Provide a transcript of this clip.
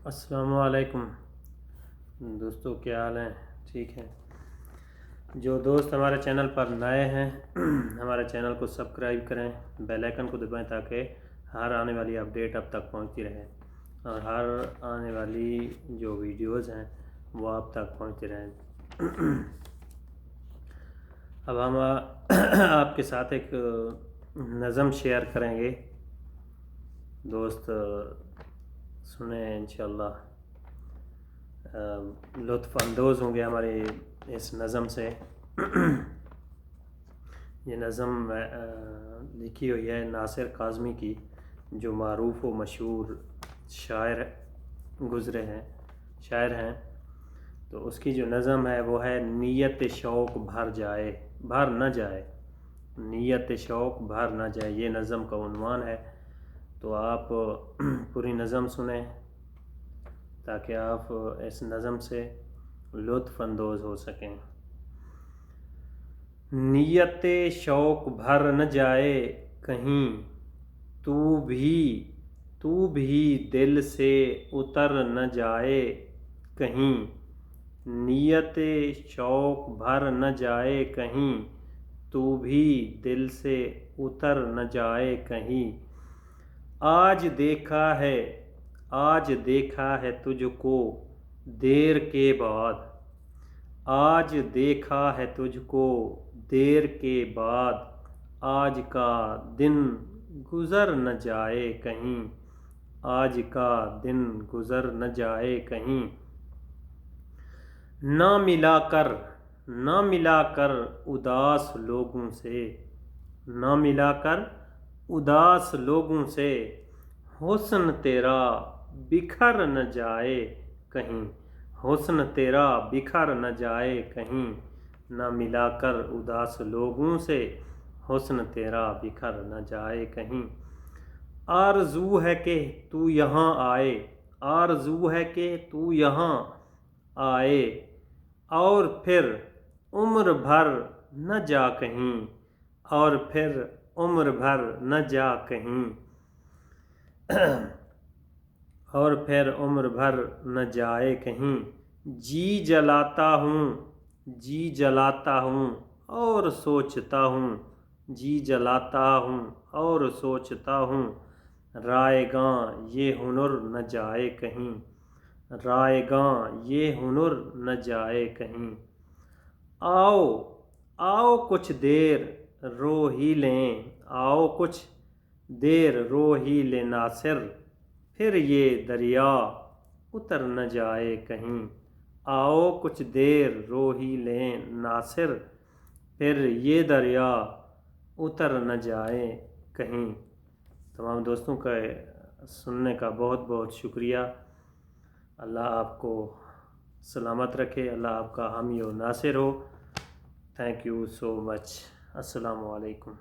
السلام علیکم دوستو، کیا حال ہیں؟ ٹھیک ہیں؟ جو دوست ہمارے چینل پر نئے ہیں ہمارے چینل کو سبسکرائب کریں، بیل آئیکن کو دبائیں تاکہ ہر آنے والی اپڈیٹ اب تک پہنچتی رہے اور ہر آنے والی جو ویڈیوز ہیں وہ آپ تک پہنچتی رہیں۔ اب ہم آپ کے ساتھ ایک نظم شیئر کریں گے، دوست سنیں، انشاءاللہ لطف اندوز ہوں گے ہماری اس نظم سے۔ یہ نظم لکھی ہوئی ہے ناصر کاظمی کی، جو معروف و مشہور شاعر ہیں۔ تو اس کی جو نظم ہے وہ ہے نیت شوق بھر نہ جائے، نیت شوق بھر نہ جائے، یہ نظم کا عنوان ہے۔ تو آپ پوری نظم سنیں تاکہ آپ اس نظم سے لطف اندوز ہو سکیں۔ نیت شوق بھر نہ جائے کہیں، تو بھی دل سے اتر نہ جائے کہیں، نیت شوق بھر نہ جائے کہیں، تو بھی دل سے اتر نہ جائے کہیں۔ آج دیکھا ہے تجھ کو دیر کے بعد، آج دیکھا ہے تجھ کو دیر کے بعد، آج کا دن گزر نہ جائے کہیں، آج کا دن گزر نہ جائے کہیں۔ نہ ملا کر اداس لوگوں سے، نہ ملا کر اداس لوگوں سے، حسن تیرا بکھر نہ جائے کہیں، حسن تیرا بکھر نہ جائے کہیں۔ نہ ملا کر اداس لوگوں سے، حسن تیرا بکھر نہ جائے کہیں۔ آرزو ہے کہ تو یہاں آئے، آرزو ہے کہ تو یہاں آئے، اور پھر عمر بھر نہ جا کہیں، اور پھر عمر بھر نہ جا کہیں، اور پھر عمر بھر نہ جائے کہیں۔ جی جلاتا ہوں اور سوچتا ہوں، جی جلاتا ہوں اور سوچتا ہوں، رائے گاں یہ ہنر نہ جائے کہیں، رائے گاں یہ ہنر نہ جائے کہیں۔ آؤ کچھ دیر رو ہی لیں، آؤ کچھ دیر رو ہی لیں ناصر، پھر یہ دریا اتر نہ جائے کہیں۔ آؤ کچھ دیر رو ہی لیں ناصر، پھر یہ دریا اتر نہ جائے کہیں۔ تمام دوستوں کا سننے کا بہت بہت شکریہ۔ اللہ آپ کو سلامت رکھے، اللہ آپ کا حامی و ناصر ہو۔ تھینک یو سو مچ۔ السلام علیکم۔